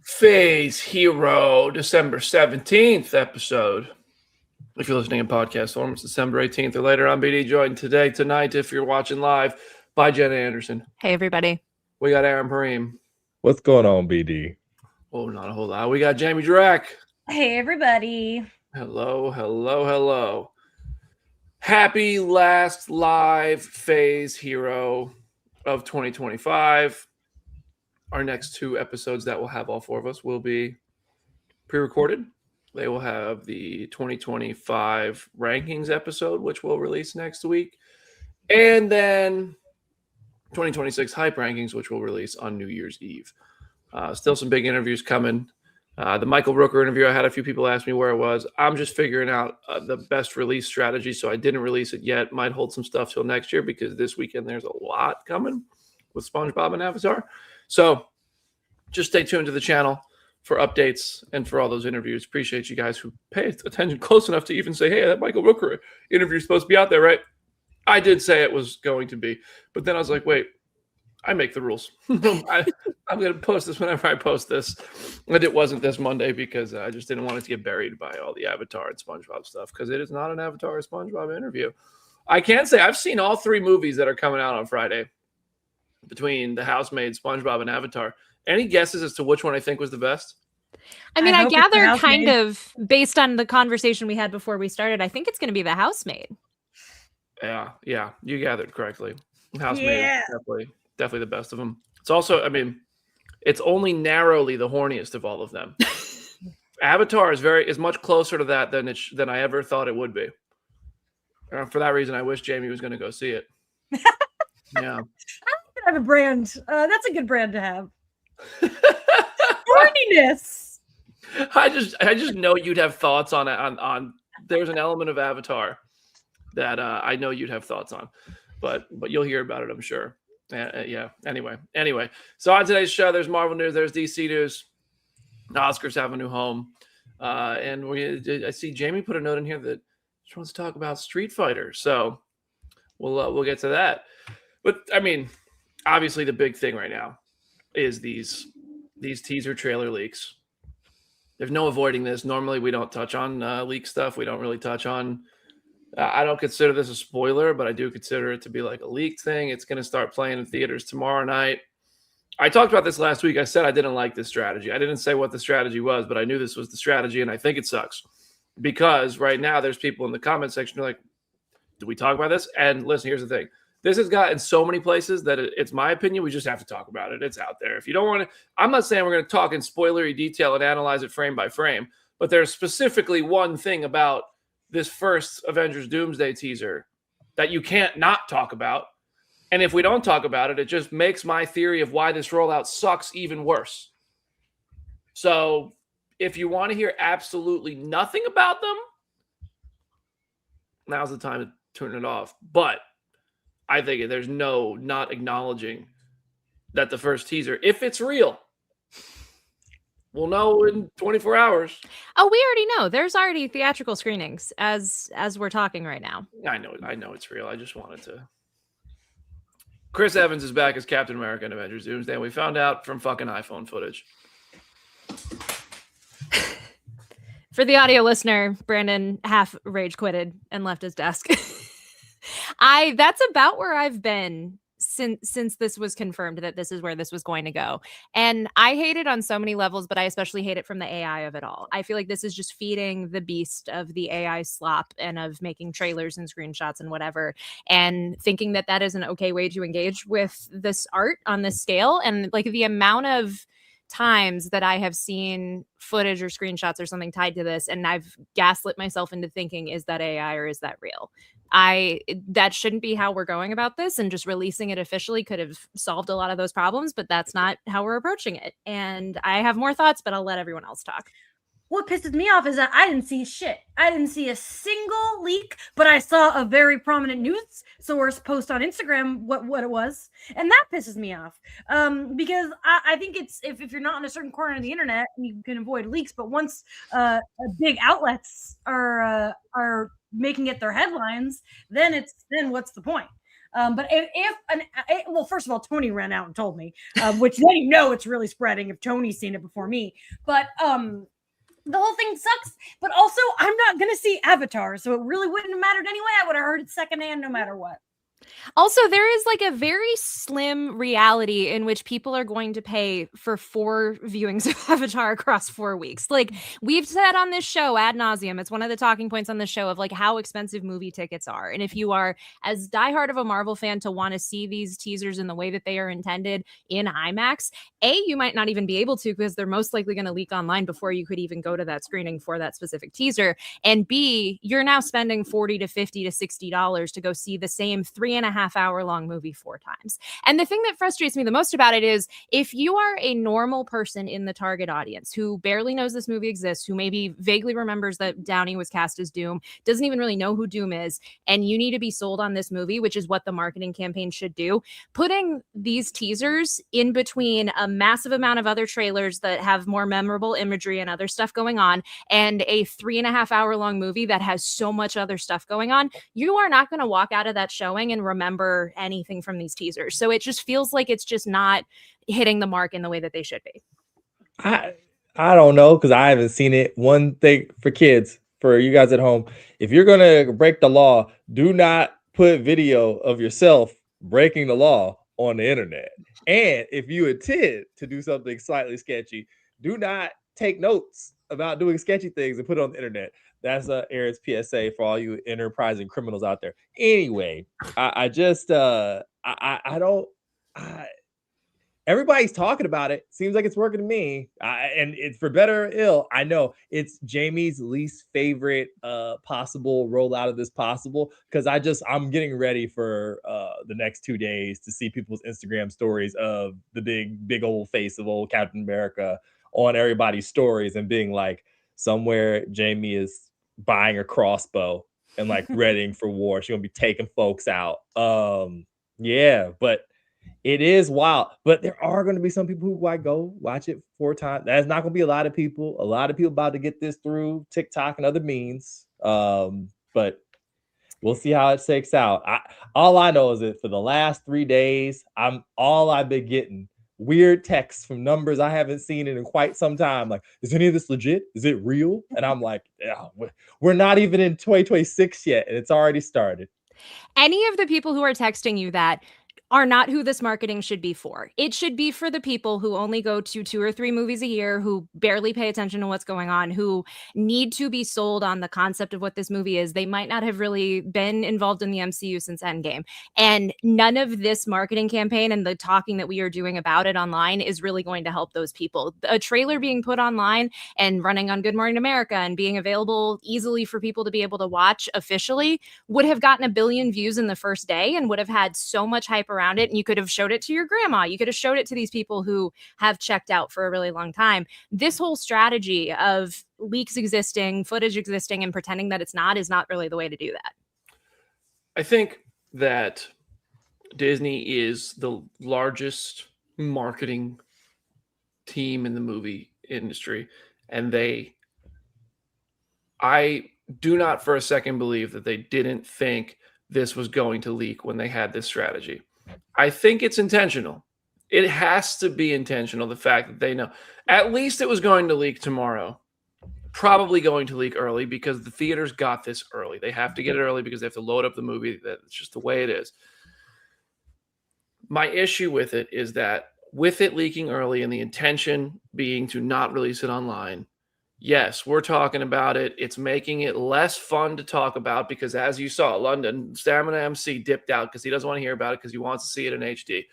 Phase Hero, December 17th episode. If you're listening in podcast form, it's December 18th or later. I'm BD, joined tonight, if you're watching live, by Jenna Anderson. Hey, everybody. We got Aaron Pareem. What's going on, BD? Oh, not a whole lot. We got Jamie Drack. Hey, everybody. Hello. Happy last live Phase Hero of 2025. Our next two episodes that we'll have, all four of us, will be pre-recorded. They will have the 2025 rankings episode, which we'll release next week. And then 2026 hype rankings, which we'll release on New Year's Eve. Still some big interviews coming. The Michael Rooker interview, I had a few people ask me where it was. I'm just figuring out the best release strategy, so I didn't release it yet. Might hold some stuff till next year because this weekend there's a lot coming with SpongeBob and Avatar. So just stay tuned to the channel for updates and for all those interviews. Appreciate you guys who pay attention close enough to even say, hey, that Michael Rooker interview is supposed to be out there, right? I did say it was going to be. But then I was like, wait, I make the rules. I'm going to post this whenever I post this. And it wasn't this Monday because I just didn't want it to get buried by all the Avatar and SpongeBob stuff because it is not an Avatar or SpongeBob interview. I can say I've seen all three movies that are coming out on Friday between The Housemaid, SpongeBob, and Avatar. Any guesses as to which one I think was the best? I mean, I gather kind of based on the conversation we had before we started, I think it's going to be The Housemaid. Yeah, you gathered correctly. Housemaid is definitely the best of them. It's also, I mean, it's only narrowly the horniest of all of them. Avatar is much closer to that than I ever thought it would be. For that reason, I wish Jamie was going to go see it. Yeah. I have a brand. That's a good brand to have. Horniness. I just know you'd have thoughts on it. On there's an element of Avatar that I know you'd have thoughts on, but you'll hear about it, I'm sure. Yeah. Anyway. So on today's show, there's Marvel news, there's DC news. The Oscars have a new home, and I see Jamie put a note in here that she wants to talk about Street Fighter. So we'll get to that. But I mean, obviously the big thing right now is these teaser trailer leaks. There's no avoiding this. Normally we don't touch on leak stuff. We don't really touch on. I don't consider this a spoiler, but I do consider it to be like a leaked thing. It's going to start playing in theaters tomorrow night. I talked about this last week. I said I didn't like this strategy. I didn't say what the strategy was, but I knew this was the strategy, and I think it sucks. Because right now there's people in the comment section who are like, do we talk about this? And listen, here's the thing. This has gotten so many places that it's my opinion. We just have to talk about it. It's out there. If you don't want to, I'm not saying we're going to talk in spoilery detail and analyze it frame by frame, but there's specifically one thing about this first Avengers Doomsday teaser that you can't not talk about. And if we don't talk about it, it just makes my theory of why this rollout sucks even worse. So if you want to hear absolutely nothing about them, now's the time to turn it off. But I think there's not acknowledging that the first teaser, if it's real, we'll know in 24 hours. Oh, we already know. There's already theatrical screenings as we're talking right now. I know it's real. I just wanted to. Chris Evans is back as Captain America in Avengers Doomsday, and we found out from fucking iPhone footage. For the audio listener, Brandon half rage quitted and left his desk. That's about where I've been since this was confirmed that this is where this was going to go. And I hate it on so many levels, but I especially hate it from the AI of it all. I feel like this is just feeding the beast of the AI slop and of making trailers and screenshots and whatever, and thinking that that is an okay way to engage with this art on this scale. And like the amount of times that I have seen footage or screenshots or something tied to this, and I've gaslit myself into thinking, is that AI or is that real? That shouldn't be how we're going about this, and just releasing it officially could have solved a lot of those problems, but that's not how we're approaching it. And I have more thoughts, but I'll let everyone else talk. What pisses me off is that I didn't see shit. I didn't see a single leak, but I saw a very prominent news source post on Instagram what it was, and that pisses me off. Because I think it's if you're not in a certain corner of the internet, you can avoid leaks. But once big outlets are making it their headlines, then what's the point? But well, first of all, Tony ran out and told me, which then it's really spreading if Tony's seen it before me. But the whole thing sucks, but also I'm not going to see Avatar, so it really wouldn't have mattered anyway. I would have heard it secondhand no matter what. Also, there is like a very slim reality in which people are going to pay for 4 viewings of Avatar across 4 weeks. Like we've said on this show ad nauseum, it's one of the talking points on the show of like how expensive movie tickets are. And if you are as diehard of a Marvel fan to want to see these teasers in the way that they are intended in IMAX, you might not even be able to because they're most likely going to leak online before you could even go to that screening for that specific teaser. And B, you're now spending $40 to $50 to $60 to go see the same 3.5 hour long movie 4 times. And the thing that frustrates me the most about it is if you are a normal person in the target audience who barely knows this movie exists, who maybe vaguely remembers that Downey was cast as Doom, doesn't even really know who Doom is, and you need to be sold on this movie, which is what the marketing campaign should do, putting these teasers in between a massive amount of other trailers that have more memorable imagery and other stuff going on, and a 3.5 hour long movie that has so much other stuff going on, you are not going to walk out of that showing and remember anything from these teasers. So it just feels like it's just not hitting the mark in the way that they should be. I don't know because I haven't seen it. One thing for kids, for you guys at home, if you're gonna break the law, do not put video of yourself breaking the law on the internet. And if you intend to do something slightly sketchy, do not take notes about doing sketchy things and put it on the internet. That's Aaron's PSA for all you enterprising criminals out there. Anyway, everybody's talking about it. Seems like it's working to me. And it's for better or ill. I know it's Jamie's least favorite possible rollout of this possible because I'm getting ready for the next 2 days to see people's Instagram stories of the big old face of old Captain America on everybody's stories and being like, somewhere Jamie is buying a crossbow and like readying for war. She's gonna be taking folks out. Yeah, but it is wild. But there are going to be some people who like go watch it 4 times. That's not going to be a lot of people. A lot of people about to get this through TikTok and other means. But we'll see how it shakes out. All I know is that for the last 3 days, I've been getting weird texts from numbers I haven't seen in quite some time. Like, is any of this legit? Is it real? And I'm like, yeah, we're not even in 2026 yet, and it's already started. Any of the people who are texting you that are not who this marketing should be for. It should be for the people who only go to 2 or 3 movies a year, who barely pay attention to what's going on, who need to be sold on the concept of what this movie is. They might not have really been involved in the MCU since Endgame. And none of this marketing campaign and the talking that we are doing about it online is really going to help those people. A trailer being put online and running on Good Morning America and being available easily for people to be able to watch officially would have gotten 1 billion views in the first day and would have had so much hype around it. And you could have showed it to your grandma. You could have showed it to these people who have checked out for a really long time. This whole strategy of leaks existing, footage existing, and pretending that it's not is not really the way to do that. I think that Disney is the largest marketing team in the movie industry. And I do not for a second believe that they didn't think this was going to leak when they had this strategy. I think it's intentional. It has to be intentional. The fact that they know at least it was going to leak tomorrow, probably going to leak early because the theaters got this early. They have to get it early because they have to load up the movie. That's just the way it is. My issue with it is that with it leaking early and the intention being to not release it online, yes, we're talking about it. It's making it less fun to talk about because, as you saw, London Stamina MC dipped out because he doesn't want to hear about it because he wants to see it in HD.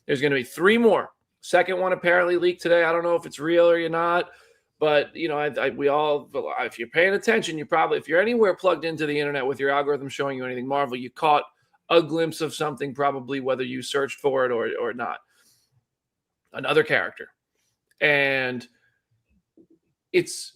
There's going to be 3 more. Second one apparently leaked today. I don't know if it's real or not, but we all, if you're paying attention, you probably, if you're anywhere plugged into the internet with your algorithm showing you anything Marvel, you caught a glimpse of something, probably whether you searched for it or not. Another character, and it's.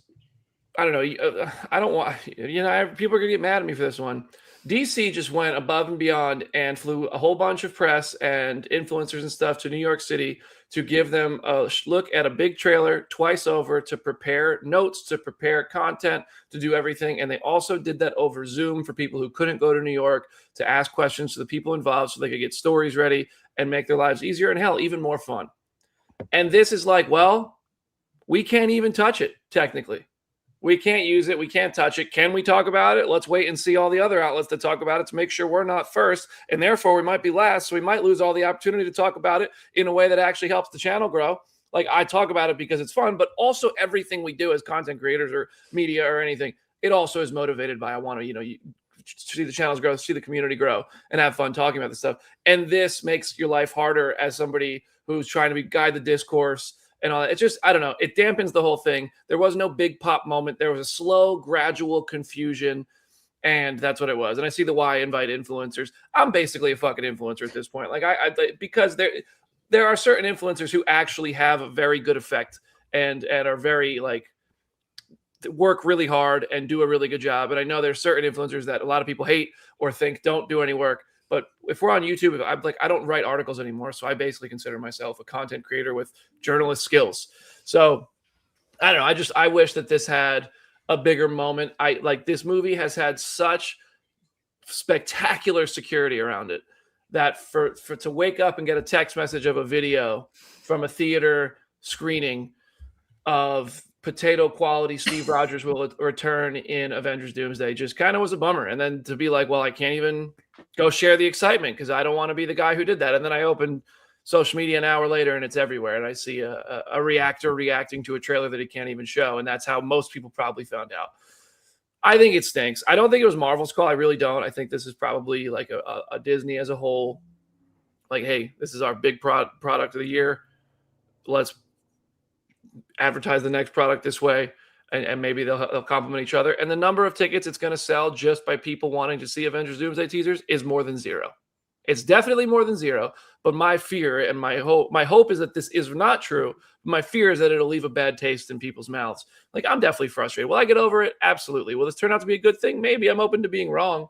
I don't know. I don't want, people are going to get mad at me for this one. DC just went above and beyond and flew a whole bunch of press and influencers and stuff to New York City to give them a look at a big trailer twice over, to prepare notes, to prepare content, to do everything. And they also did that over Zoom for people who couldn't go to New York, to ask questions to the people involved so they could get stories ready and make their lives easier and, hell, even more fun. And this is like, well, we can't even touch it, technically. We can't use it. We can't touch it. Can we talk about it? Let's wait and see all the other outlets that talk about it to make sure we're not first. And therefore, we might be last. So we might lose all the opportunity to talk about it in a way that actually helps the channel grow. Like, I talk about it because it's fun, but also everything we do as content creators or media or anything, it also is motivated by, I want to, you see the channels grow, see the community grow, and have fun talking about this stuff. And this makes your life harder as somebody who's trying to guide the discourse and all that. It's just, I don't know. It dampens the whole thing. There was no big pop moment. There was a slow, gradual confusion, and that's what it was. And I see the why invite influencers. I'm basically a fucking influencer at this point. Like, because there are certain influencers who actually have a very good effect and are very, like, work really hard and do a really good job. And I know there's certain influencers that a lot of people hate or think don't do any work. But if we're on YouTube, I don't write articles anymore. So I basically consider myself a content creator with journalist skills. So I don't know. I wish that this had a bigger moment. This movie has had such spectacular security around it that for to wake up and get a text message of a video from a theater screening of potato quality Steve Rogers will return in Avengers Doomsday just kind of was a bummer. And then to be like, well, I can't even go share the excitement because I don't want to be the guy who did that. And then I open social media an hour later and it's everywhere. And I see a reactor reacting to a trailer that he can't even show. And that's how most people probably found out. I think it stinks. I don't think it was Marvel's call. I really don't. I think this is probably like a Disney as a whole. Like, hey, this is our big product of the year. Let's advertise the next product this way, and maybe they'll complement each other. And the number of tickets it's going to sell just by people wanting to see Avengers Doomsday teasers is more than 0. It's definitely more than 0. But my fear and my hope is that this is not true. My fear is that it'll leave a bad taste in people's mouths. Like, I'm definitely frustrated. Will I get over it? Absolutely. Will this turn out to be a good thing? Maybe. I'm open to being wrong,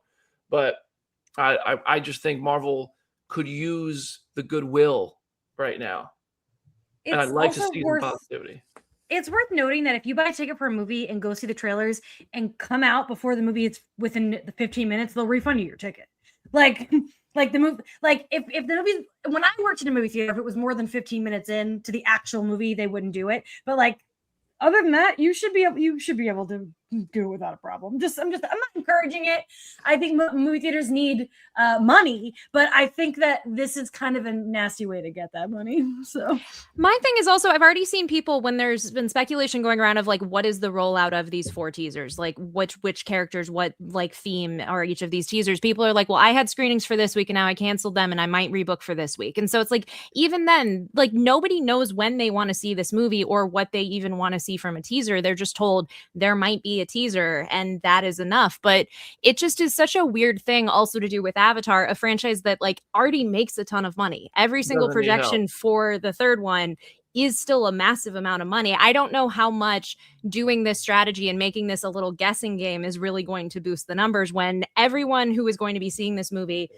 but I just think Marvel could use the goodwill right now. And I'd like to see some positivity. It's worth noting that if you buy a ticket for a movie and go see the trailers and come out before the movie, it's within the 15 minutes, they'll refund you your ticket. Like the movie, like if the movie, when I worked in a movie theater, if it was more than 15 minutes in to the actual movie, they wouldn't do it. But like, other than that, you should be able to do it without a problem. I'm not encouraging it. I think movie theaters need money, but I think that this is kind of a nasty way to get that money. So my thing is also, I've already seen people, when there's been speculation going around of like, what is the rollout of these 4 teasers? Like which characters, what like theme are each of these teasers? People are like, well, I had screenings for this week and now I canceled them and I might rebook for this week. And so it's like, even then, like, nobody knows when they want to see this movie or what they even want to see from a teaser. They're just told there might be a teaser and that is enough. But it just is such a weird thing also to do with Avatar, a franchise that like already makes a ton of money. Every single projection for the third one is still a massive amount of money. I don't know how much doing this strategy and making this a little guessing game is really going to boost the numbers when everyone who is going to be seeing this movie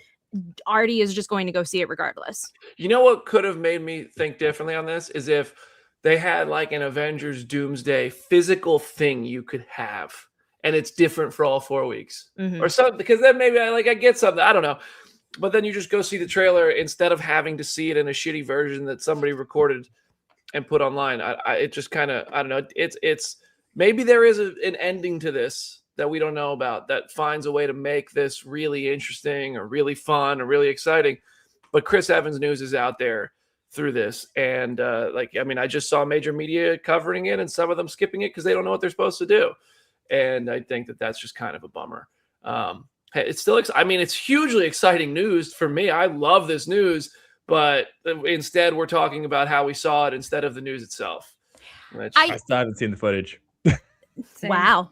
already is just going to go see it regardless. You know what could have made me think differently on this is if they had like an Avengers Doomsday physical thing you could have, and it's different for all 4 weeks or something, because then maybe I get something. I don't know. But then you just go see the trailer instead of having to see it in a shitty version that somebody recorded and put online. It just kind of, I don't know. It's maybe there is an ending to this that we don't know about that finds a way to make this really interesting or really fun or really exciting. but Chris Evans news is out there through this. And I just saw major media covering it and some of them skipping it because they don't know what they're supposed to do. And I think that that's just kind of a bummer. It's still, it's hugely exciting news for me. I love this news, but instead we're talking about how we saw it instead of the news itself. I still haven't seen the footage. Same. Wow.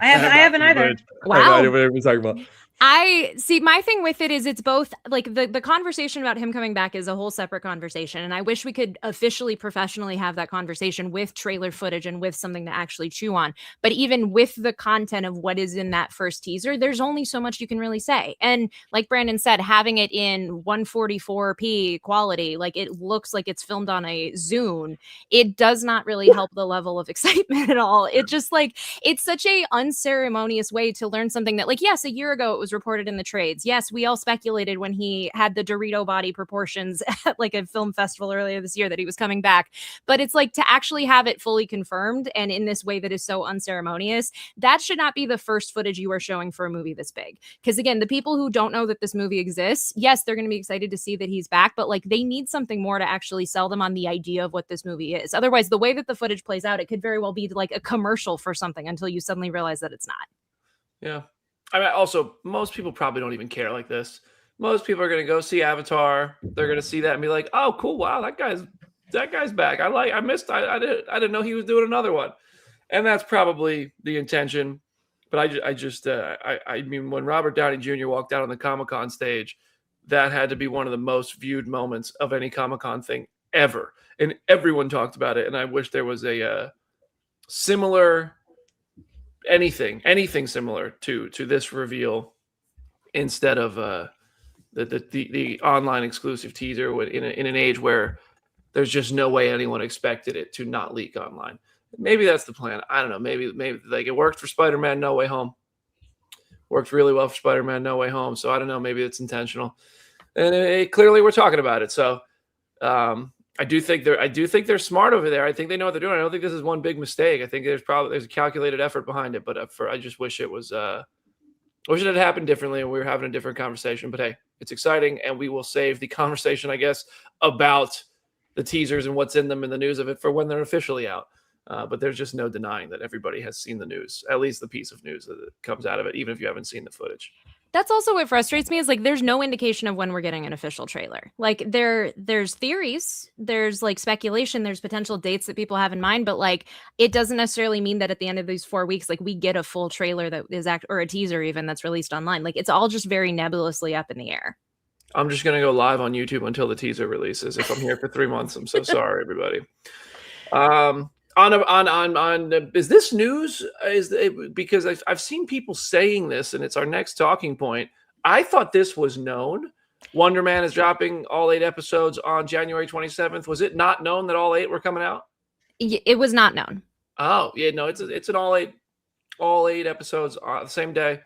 I haven't either. Wow. I have no idea what we're talking about. I see. My thing with it is it's both like the conversation about him coming back is a whole separate conversation. And I wish we could officially, professionally have that conversation with trailer footage and with something to actually chew on. But even with the content of what is in that first teaser, there's only so much you can really say. And like Brandon said, having it in 144p quality, like it looks like it's filmed on a Zune, it does not really help the level of excitement at all. It just like, it's such a unceremonious way to learn something that, like, yes, a year ago it was reported in the trades. Yes, we all speculated when he had the Dorito body proportions at like a film festival earlier this year that he was coming back. But it's like to actually have it fully confirmed and in this way that is so unceremonious, that should not be the first footage you are showing for a movie this big. Because again, the people who don't know that this movie exists, yes, they're going to be excited to see that he's back, but like they need something more to actually sell them on the idea of what this movie is. Otherwise, the way that the footage plays out, it could very well be like a commercial for something until you suddenly realize that it's not. Yeah. Also, most people probably don't even care like this. Most people are going to go see Avatar. They're going to see that and be like, "Oh, cool! Wow, that guy's back. I didn't know he was doing another one," and that's probably the intention. But I mean, when Robert Downey Jr. walked out on the Comic-Con stage, that had to be one of the most viewed moments of any Comic-Con thing ever, and everyone talked about it. And I wish there was a similar. Anything similar to this reveal instead of the online exclusive teaser in an age where there's just no way anyone expected it to not leak online. Maybe that's the plan. I don't know. Maybe like it worked for Spider-Man No Way Home. Worked really well for Spider-Man No Way Home. So I don't know. Maybe it's intentional. And clearly we're talking about it. So I do think they're smart over there. I think they know what they're doing. I don't think this is one big mistake. I think there's a calculated effort behind it. But I just wish it was wish it had happened differently and we were having a different conversation. But hey, it's exciting, and we will save the conversation, I guess, about the teasers and what's in them and the news of it for when they're officially out. But there's just no denying that everybody has seen the news, at least the piece of news that comes out of it, even if you haven't seen the footage. That's also what frustrates me is like there's no indication of when we're getting an official trailer. Like there's theories, there's like speculation, there's potential dates that people have in mind, but like it doesn't necessarily mean that at the end of these 4 weeks, like we get a full trailer that is or a teaser even that's released online. Like it's all just very nebulously up in the air. I'm just gonna go live on YouTube until the teaser releases. If I'm here for 3 months, I'm so sorry, everybody. Is this news? Because I've seen people saying this, and it's our next talking point. I thought this was known. Wonder Man is dropping all 8 episodes on January 27th. Was it not known that all 8 were coming out? It was not known. Oh yeah, no, it's an all eight episodes on the same day,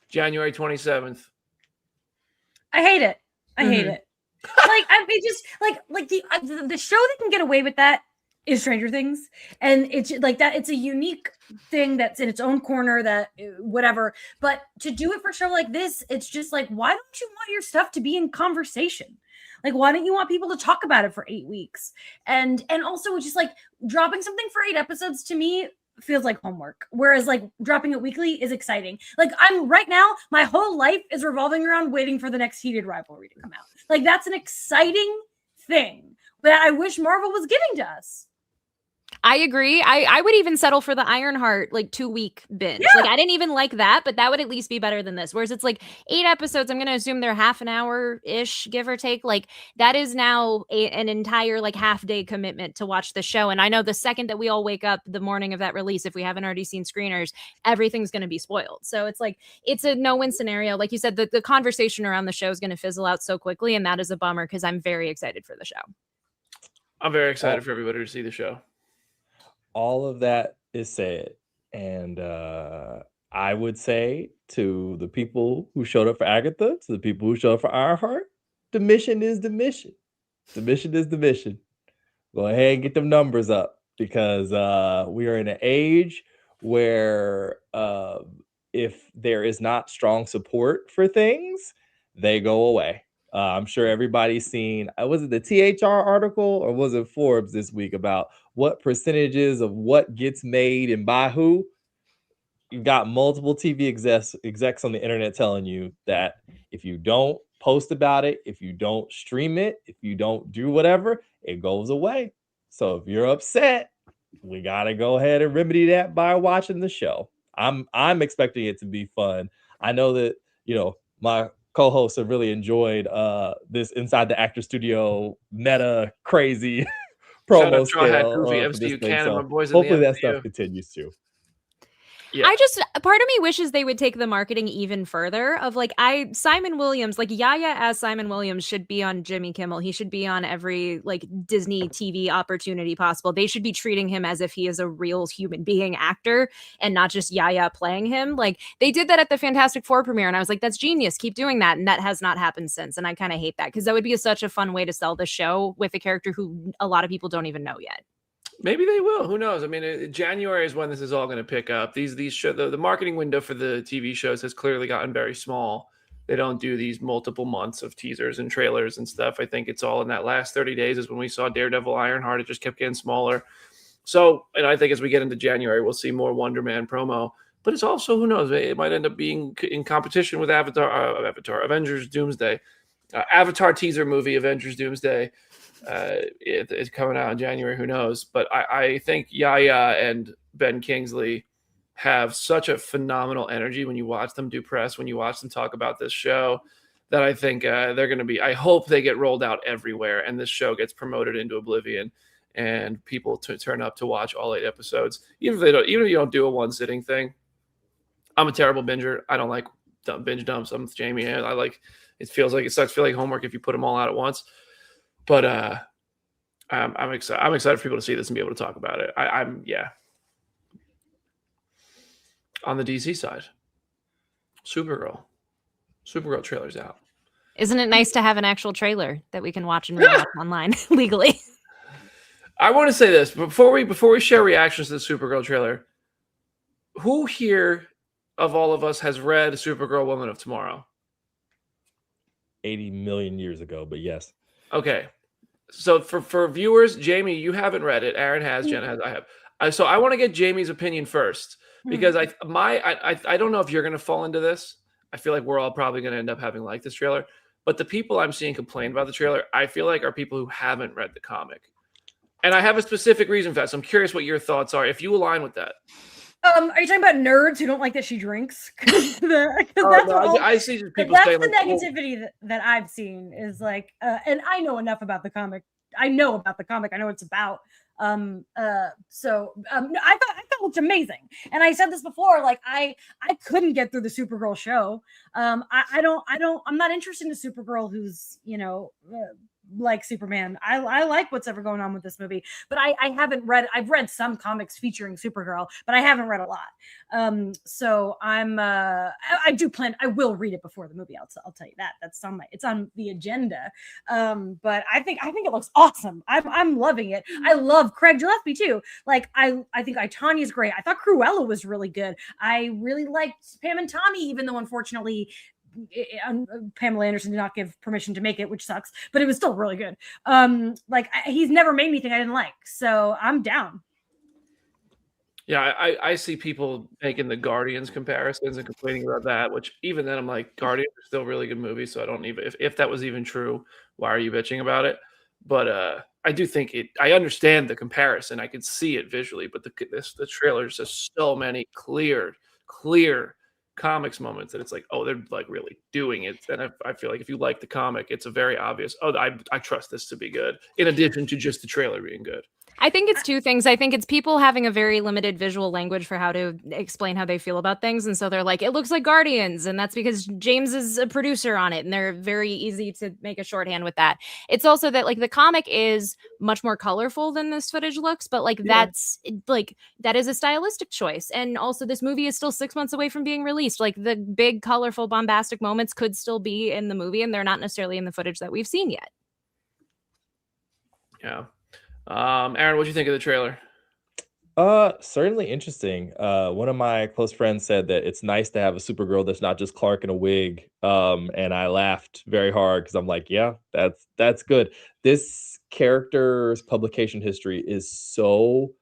January 27th. I hate it. I hate it. Like I mean, just like the show that can get away with that is Stranger Things, and it's like that. It's a unique thing that's in its own corner. That whatever, but to do it for a show like this, it's just like, why don't you want your stuff to be in conversation? Like, why don't you want people to talk about it for 8 weeks? And also, it's just like dropping something for 8 episodes to me feels like homework, whereas like dropping it weekly is exciting. Like I'm right now, my whole life is revolving around waiting for the next heated rivalry to come out. Like that's an exciting thing that I wish Marvel was giving to us. I agree. I would even settle for the Ironheart like 2-week binge. Yeah. Like I didn't even like that, but that would at least be better than this. Whereas it's like 8 episodes, I'm going to assume they're half an hour-ish, give or take. Like that is now an entire like half-day commitment to watch the show. And I know the second that we all wake up the morning of that release, if we haven't already seen screeners, everything's going to be spoiled. So it's like, it's a no-win scenario. Like you said, the conversation around the show is going to fizzle out so quickly. And that is a bummer because I'm very excited for the show. I'm very excited for everybody to see the show. All of that is said, and I would say to the people who showed up for Agatha, to the people who showed up for Ironheart, the mission is the mission. The mission is the mission. Go ahead and get them numbers up because we are in an age where if there is not strong support for things, they go away. I'm sure everybody's seen. Was it the THR article or was it Forbes this week about what percentages of what gets made and by who? You got multiple TV execs on the internet telling you that if you don't post about it, if you don't stream it, if you don't do whatever, it goes away. So if you're upset, we gotta go ahead and remedy that by watching the show. I'm expecting it to be fun. I know that my co-hosts have really enjoyed this Inside the Actor Studio meta crazy Shout out promo Straw Hat scale Goofy, for this MCU thing. canon, my So boys in the hopefully that MCU. stuff continues too. Yeah. Part of me wishes they would take the marketing even further of like Simon Williams, like Yaya as Simon Williams should be on Jimmy Kimmel. He should be on every like Disney TV opportunity possible. They should be treating him as if he is a real human being actor and not just Yaya playing him. Like they did that at the Fantastic Four premiere and I was like, that's genius. Keep doing that. And that has not happened since. And I kind of hate that because that would be such a fun way to sell the show with a character who a lot of people don't even know yet. Maybe they will. Who knows? I mean, January is when this is all going to pick up. The marketing window for the TV shows has clearly gotten very small. They don't do these multiple months of teasers and trailers and stuff. I think it's all in that last 30 days is when we saw Daredevil, Ironheart. It just kept getting smaller. So, and I think as we get into January, we'll see more Wonder Man promo. But it's also, who knows? It might end up being in competition with Avengers Doomsday. Avatar teaser movie, Avengers Doomsday. It's coming out in January. Who knows? But I think Yaya and Ben Kingsley have such a phenomenal energy when you watch them do press, when you watch them talk about this show, that I think they're going to be. I hope they get rolled out everywhere, and this show gets promoted into oblivion, and people turn up to watch all 8 episodes. Even if you don't do a one sitting thing. I'm a terrible binger. I don't like binge dumps. I'm with Jamie. I like. It feels like it sucks. Feel like homework if you put them all out at once. But I'm excited. I'm excited for people to see this and be able to talk about it. I'm on the DC side. Supergirl trailer's out. Isn't it nice to have an actual trailer that we can watch and rewatch online legally? I want to say this before we share reactions to the Supergirl trailer. Who here of all of us has read Supergirl Woman of Tomorrow? 80 million years ago, but yes. Okay. So for viewers, Jamie, you haven't read it. Aaron has, Jen has, I have. So I want to get Jamie's opinion first because I don't know if you're going to fall into this. I feel like we're all probably going to end up having liked this trailer, but the people I'm seeing complain about the trailer, I feel like are people who haven't read the comic. And I have a specific reason for that. So I'm curious what your thoughts are, if you align with that. Are you talking about nerds who don't like that she drinks? I see people saying the negativity that I've seen is like, and I know enough about the comic. I know about the comic. I know what it's about. I thought it looked amazing. And I said this before, like I couldn't get through the Supergirl show. I'm not interested in a Supergirl who's, like Superman. I like what's ever going on with this movie, but I've read some comics featuring Supergirl, but I haven't read a lot. So I will read it before the movie. I'll tell you that. It's on the agenda. But I think it looks awesome. I'm loving it. I love Craig Gillespie too. Like I think Tanya's great. I thought Cruella was really good. I really liked Pam and Tommy, even though unfortunately Pamela Anderson did not give permission to make it, which sucks, but it was still really good. He's never made anything I didn't like, so I'm down. Yeah, I see people making the Guardians comparisons and complaining about that, which even then I'm like, Guardians are still really good movies, so I don't even, if that was even true, why are you bitching about it? But I do think I understand the comparison. I can see it visually, but the trailer is just so many clear comics moments that it's like, oh, they're like really doing it. And I feel like if you like the comic, it's a very obvious, oh, I trust this to be good, in addition to just the trailer being good. I think it's two things. I think it's people having a very limited visual language for how to explain how they feel about things. And so they're like, it looks like Guardians. And that's because James is a producer on it. And they're very easy to make a shorthand with that. It's also that like the comic is much more colorful than this footage looks. But like that's like that is a stylistic choice. And also this movie is still 6 months away from being released. Like the big, colorful, bombastic moments could still be in the movie. And they're not necessarily in the footage that we've seen yet. Yeah. Aaron, what do you think of the trailer? Certainly interesting. One of my close friends said that it's nice to have a Supergirl that's not just Clark in a wig. And I laughed very hard because I'm like, yeah, that's good. This character's publication history is so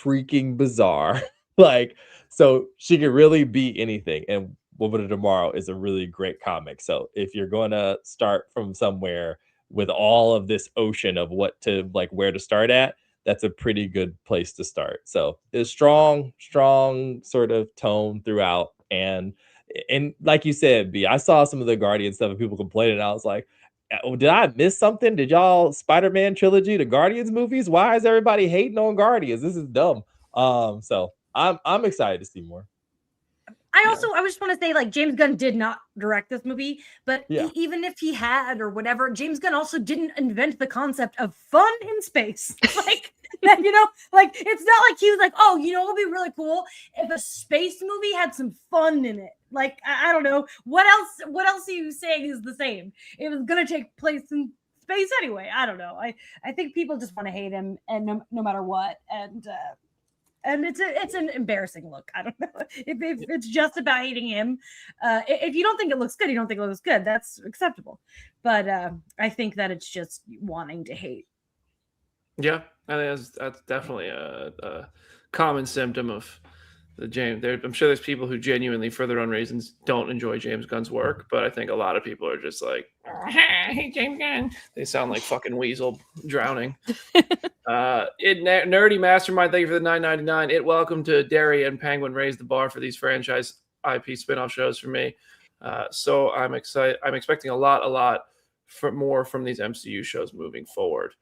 freaking bizarre. Like, so she could really be anything. And Woman of Tomorrow is a really great comic. So if you're going to start from somewhere with all of this ocean of what to like, where to start at, that's a pretty good place to start. So it's strong sort of tone throughout. And like you said, B, I saw some of the Guardian stuff and people complaining. And I was like, did I miss something? Did y'all Spider-Man trilogy, the Guardians movies? Why is everybody hating on Guardians? This is dumb. So I'm excited to see more. I just want to say, like, James Gunn did not direct this movie, but Yeah. even if he had or whatever, James Gunn also didn't invent the concept of fun in space. Like, you know, like, it's not like he was like, oh, you know, it'll be really cool if a space movie had some fun in it. Like, I don't know. What else are you saying is the same? It was going to take place in space anyway. I don't know. I think people just want to hate him, and no matter what. And it's an embarrassing look. I don't know if it's just about hating him. If you don't think it looks good, you don't think it looks good. That's acceptable. But I think that it's just wanting to hate. Yeah, I think that's definitely a common symptom of the James. I'm sure there's people who genuinely, for their own reasons, don't enjoy James Gunn's work. But I think a lot of people are just like, I hate James Gunn. They sound like fucking weasel drowning. Nerdy Mastermind, thank you for the $9.99. It welcome to Derry and Penguin raised the bar for these franchise IP spinoff shows for me. So I'm excited. I'm expecting a lot more from these MCU shows moving forward.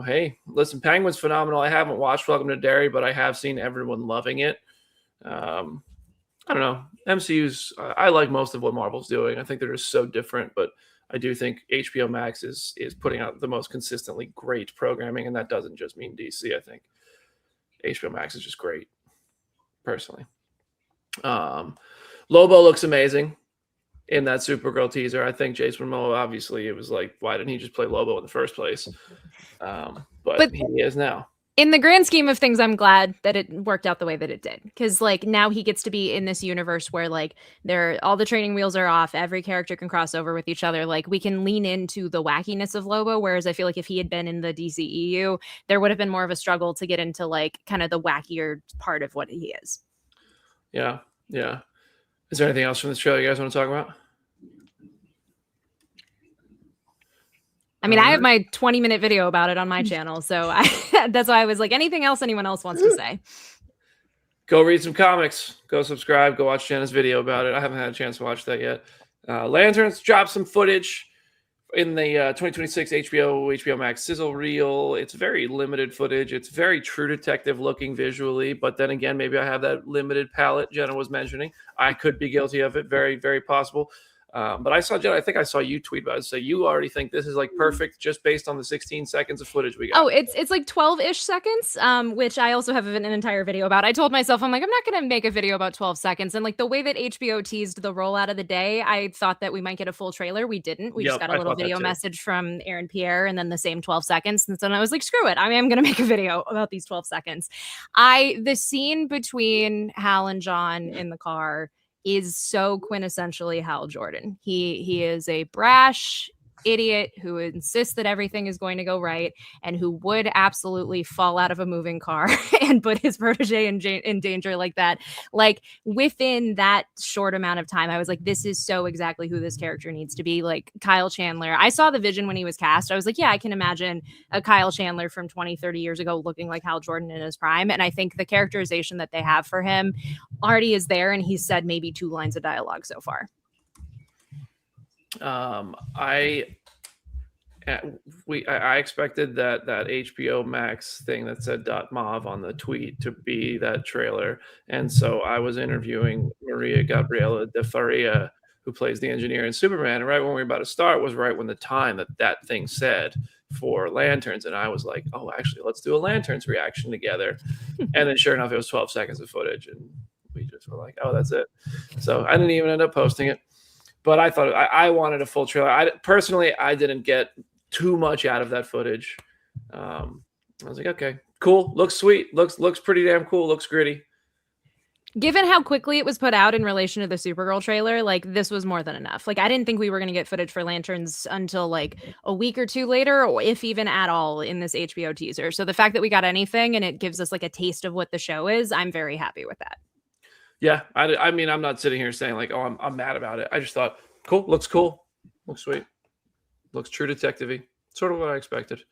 Hey, listen, Penguin's phenomenal. I haven't watched Welcome to Derry, but I have seen everyone loving it. I don't know. MCU's, I like most of what Marvel's doing. I think they're just so different, but I do think HBO Max is putting out the most consistently great programming, and that doesn't just mean DC. I think HBO Max is just great, personally. Lobo looks amazing in that Supergirl teaser. I think Jason Momoa, obviously, it was like, why didn't he just play Lobo in the first place? But he is now. In the grand scheme of things, I'm glad that it worked out the way that it did, because like now he gets to be in this universe where like all the training wheels are off, every character can cross over with each other. Like we can lean into the wackiness of Lobo, whereas I feel like if he had been in the DCEU, there would have been more of a struggle to get into like kind of the wackier part of what he is. Yeah. Is there anything else from this trailer you guys want to talk about? I mean, I have my 20-minute video about it on my channel, so that's why I was like, anything else anyone else wants to say? Go read some comics. Go subscribe. Go watch Jenna's video about it. I haven't had a chance to watch that yet. Lanterns dropped some footage in the 2026 HBO Max sizzle reel. It's very limited footage. It's very True Detective looking visually, but then again, maybe I have that limited palette Jenna was mentioning. I could be guilty of it. Very, very possible. But I saw Jenna, I think I saw you tweet about it. So you already think this is like perfect just based on the 16 seconds of footage we got. Oh, it's like 12-ish seconds, which I also have an entire video about. I told myself, I'm like, I'm not going to make a video about 12 seconds. And like the way that HBO teased the rollout of the day, I thought that we might get a full trailer. We didn't. We just got a little video message from Aaron Pierre and then the same 12 seconds. And then I was like, screw it. I mean, I'm going to make a video about these 12 seconds. The scene between Hal and John in the car is so quintessentially Hal Jordan. He is a brash idiot who insists that everything is going to go right and who would absolutely fall out of a moving car and put his protege in danger like that. Like within that short amount of time, I was like, this is so exactly who this character needs to be. Like Kyle Chandler. I saw the vision when he was cast. I was like, yeah, I can imagine a Kyle Chandler from 20, 30 years ago looking like Hal Jordan in his prime. And I think the characterization that they have for him already is there. And he's said maybe 2 lines of dialogue so far. I expected that HBO Max thing that said .mov on the tweet to be that trailer, and so I was interviewing Maria Gabriela de Faria, who plays the engineer in Superman, and right when we were about to start was right when the time that thing said for Lanterns, and I was like, oh, actually, let's do a Lanterns reaction together, and then sure enough, it was 12 seconds of footage, and we just were like, oh, that's it. So I didn't even end up posting it. But I thought I wanted a full trailer. I personally didn't get too much out of that footage. I was like, okay, Cool. Looks sweet. Looks pretty damn cool. Looks gritty. Given how quickly it was put out in relation to the Supergirl trailer, like this was more than enough. Like I didn't think we were going to get footage for Lanterns until like a week or two later, or if even at all in this HBO teaser. So the fact that we got anything and it gives us like a taste of what the show is, I'm very happy with that. Yeah, I mean, I'm not sitting here saying like, oh, I'm mad about it. I just thought, cool, looks sweet, looks true detective-y, sort of what I expected.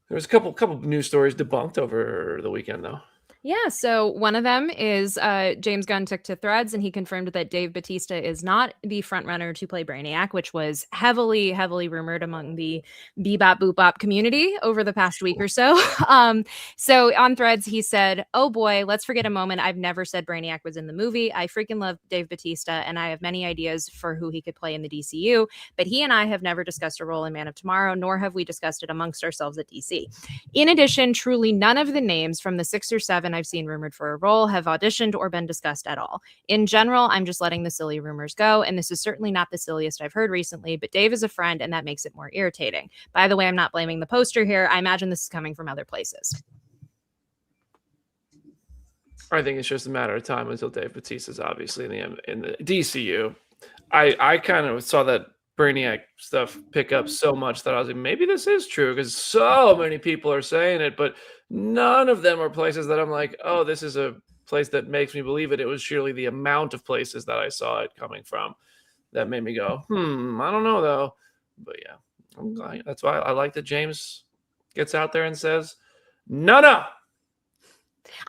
There was a couple news stories debunked over the weekend though. Yeah, so one of them is James Gunn took to Threads and he confirmed that Dave Bautista is not the frontrunner to play Brainiac, which was heavily rumored among the Bebop Boopbop community over the past week or so. So on Threads, he said, "Oh boy, let's forget a moment. I've never said Brainiac was in the movie. I freaking love Dave Bautista and I have many ideas for who he could play in the DCU, but he and I have never discussed a role in Man of Tomorrow, nor have we discussed it amongst ourselves at DC. In addition, truly none of the names from the 6 or 7 I've seen rumored for a role have auditioned or been discussed at all. In general, I'm just letting the silly rumors go, and this is certainly not the silliest I've heard recently, but Dave is a friend, and that makes it more irritating. By the way, I'm not blaming the poster here. I imagine this is coming from other places." I think it's just a matter of time until Dave Bautista's obviously in the DCU. I kind of saw that Brainiac stuff pick up so much that I was like, maybe this is true because so many people are saying it, but none of them are places that I'm like, oh, this is a place that makes me believe it. It was surely the amount of places that I saw it coming from that made me go, I don't know though. But yeah, that's why I like that James gets out there and says, no.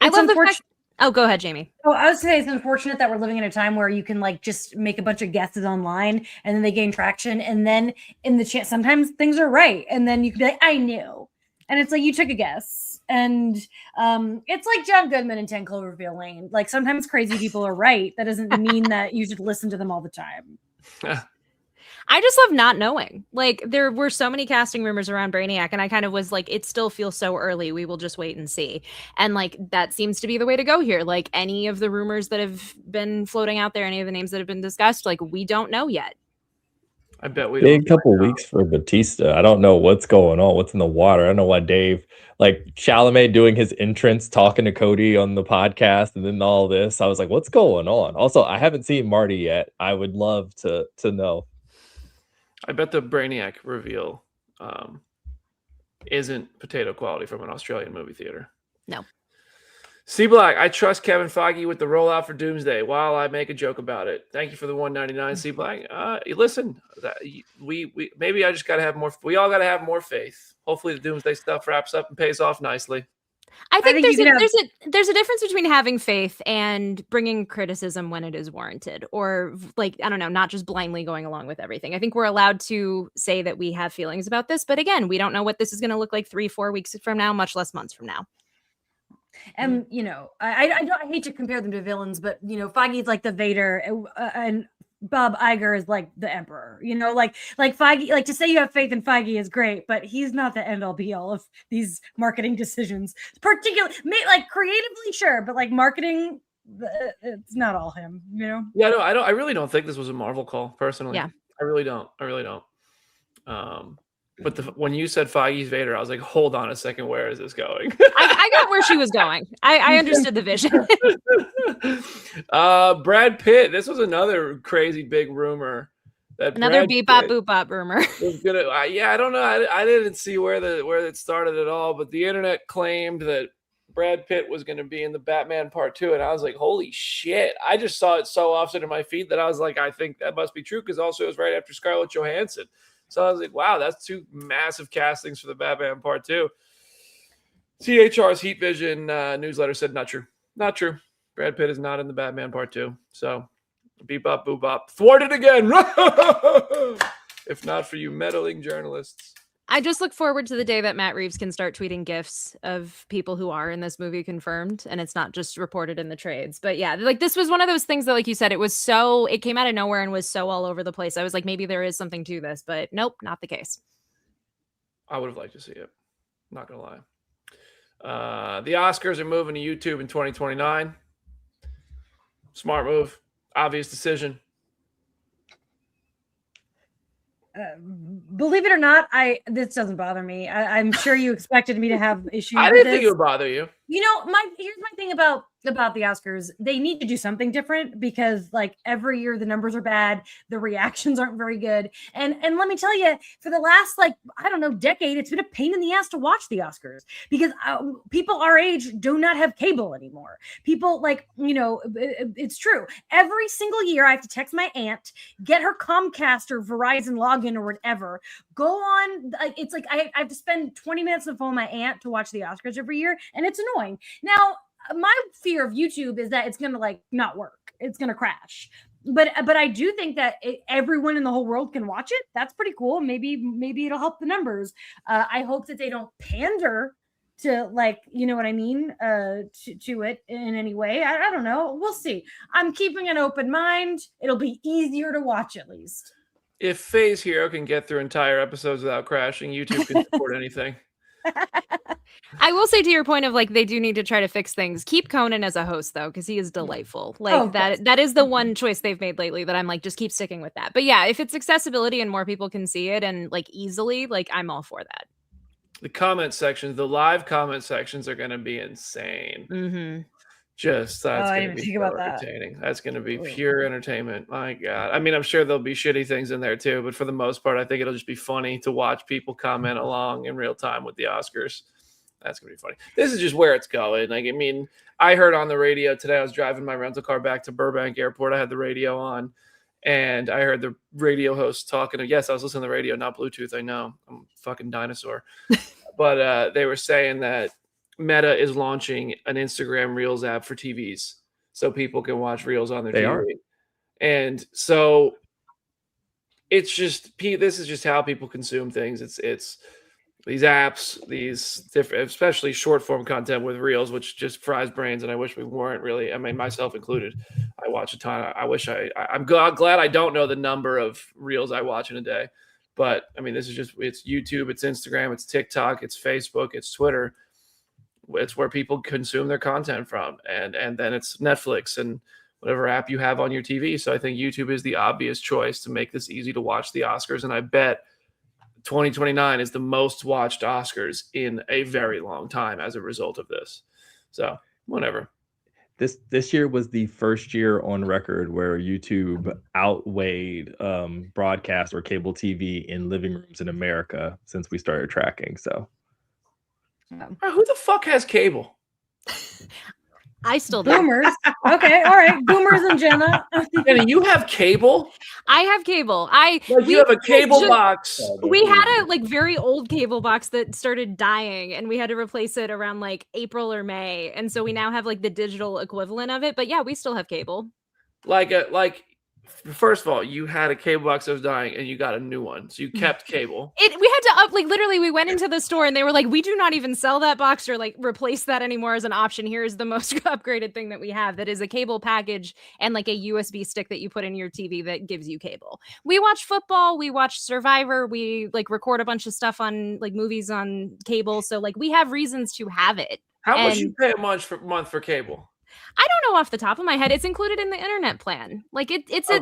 I love the fact. Oh, go ahead, Jamie. Oh, I was saying it's unfortunate that we're living in a time where you can like just make a bunch of guesses online and then they gain traction. And then in the chat, sometimes things are right. And then you can be like, I knew. And it's like, you took a guess. And it's like John Goodman in 10 Cloverfield Lane. Like sometimes crazy people are right. That doesn't mean that you should listen to them all the time. I just love not knowing. Like there were so many casting rumors around Brainiac and I kind of was like, it still feels so early. We will just wait and see. And like, that seems to be the way to go here. Like any of the rumors that have been floating out there, any of the names that have been discussed, like we don't know yet. I bet we Big couple weeks for Bautista. I don't know what's going on. What's in the water? I don't know why Dave, like Chalamet doing his entrance, talking to Cody on the podcast, and then all this. I was like, what's going on? Also, I haven't seen Marty yet. I would love to know. I bet the Brainiac reveal isn't potato quality from an Australian movie theater. No. C Black, I trust Kevin Feige with the rollout for Doomsday while I make a joke about it. Thank you for the $1.99, C Black. Listen, we maybe I just got to have more. We all got to have more faith. Hopefully the Doomsday stuff wraps up and pays off nicely. I think there's a difference between having faith and bringing criticism when it is warranted, or like, I don't know, not just blindly going along with everything. I think we're allowed to say that we have feelings about this, but again, we don't know what this is going to look like 3-4 weeks from now, much less months from now. And you know, I hate to compare them to villains, but you know, Feige's like the Vader, and Bob Iger is like the Emperor. You know, like Feige, like to say you have faith in Feige is great, but he's not the end all be all of these marketing decisions. Particularly, like creatively, sure, but like marketing, it's not all him. You know? Yeah, no, I really don't think this was a Marvel call, personally. Yeah, I really don't. But when you said Feige's Vader, I was like, hold on a second, where is this going? I got where she was going. I understood the vision. Brad Pitt. This was another crazy big rumor. Another Bebop Boopbop rumor. Was gonna, I don't know. I didn't see where it started at all, but the internet claimed that Brad Pitt was going to be in the Batman Part 2, and I was like, holy shit. I just saw it so often in my feed that I was like, I think that must be true, because also it was right after Scarlett Johansson. So I was like, wow, that's 2 massive castings for the Batman Part 2. CHR's Heat Vision newsletter said not true. Not true. Brad Pitt is not in the Batman Part 2. So Bebop Boopbop thwarted again. If not for you meddling journalists. I just look forward to the day that Matt Reeves can start tweeting GIFs of people who are in this movie confirmed, and it's not just reported in the trades. But yeah, like this was one of those things that, like you said, it came out of nowhere and was so all over the place. I was like, maybe there is something to this, but nope, not the case. I would have liked to see it. Not gonna lie. The Oscars are moving to YouTube in 2029. Smart move. Obvious decision. believe it or not, this doesn't bother me. I'm sure you expected me to have issues. I with didn't think this. it would bother you. You know, here's my thing about the Oscars. They need to do something different because like every year the numbers are bad, the reactions aren't very good. And let me tell you, for the last like I don't know decade, it's been a pain in the ass to watch the Oscars because people our age do not have cable anymore. People like, it's true. Every single year I have to text my aunt, get her Comcast or Verizon login or whatever, go on. It's like I have to spend 20 minutes on the phone with my aunt to watch the Oscars every year, and it's annoying. Now, my fear of YouTube is that it's gonna like not work. It's gonna crash. But I do think that everyone in the whole world can watch it. That's pretty cool. Maybe it'll help the numbers. I hope that they don't pander to like, you know what I mean, to it in any way. I don't know. We'll see. I'm keeping an open mind. It'll be easier to watch at least. If Faye's Hero can get through entire episodes without crashing, YouTube can support anything. I will say to your point of like they do need to try to fix things. Keep Conan as a host though, because he is delightful. Like that is the one choice they've made lately that I'm like just keep sticking with that. But yeah, if it's accessibility and more people can see it and like easily, like I'm all for that. The comment sections, the live comment sections are going to be insane. Mm-hmm. That's going to be so entertaining. That's going to be pure entertainment. My God. I mean, I'm sure there'll be shitty things in there too, but for the most part, I think it'll just be funny to watch people comment along in real time with the Oscars. That's going to be funny. This is just where it's going. Like, I mean, I heard on the radio today, I was driving my rental car back to Burbank Airport. I had the radio on and I heard the radio host talking. Yes, I was listening to the radio, not Bluetooth. I know. I'm a fucking dinosaur. But they were saying that Meta is launching an Instagram Reels app for TVs so people can watch Reels on their TV. And so it's just, this is just how people consume things. It's these apps, these different, especially short form content with Reels, which just fries brains. And I wish we weren't really, I mean, myself included. I watch a ton. I'm glad I don't know the number of Reels I watch in a day. But I mean, this is just, it's YouTube, it's Instagram, it's TikTok, it's Facebook, it's Twitter. It's where people consume their content from. And then it's Netflix and whatever app you have on your TV. So I think YouTube is the obvious choice to make this easy to watch the Oscars. And I bet 2029 is the most watched Oscars in a very long time as a result of this. So whatever. This year was the first year on record where YouTube outweighed broadcast or cable TV in living rooms in America since we started tracking. So, who the fuck has cable? I still do. Boomers. Okay, all right. Boomers and Jenna. Jenna, you have cable? I have cable. You have a cable box. We had a like very old cable box that started dying and we had to replace it around like April or May. And so we now have like the digital equivalent of it. But yeah, we still have cable. First of all, you had a cable box that was dying and you got a new one. So you kept cable. We had to literally we went into the store and they were like, we do not even sell that box or like replace that anymore as an option. Here is the most upgraded thing that we have. That is a cable package and like a USB stick that you put in your TV that gives you cable. We watch football. We watch Survivor. We like record a bunch of stuff on like movies on cable. So like we have reasons to have it. How much you pay a month for cable? I don't know off the top of my head. It's included in the internet plan. Like it's a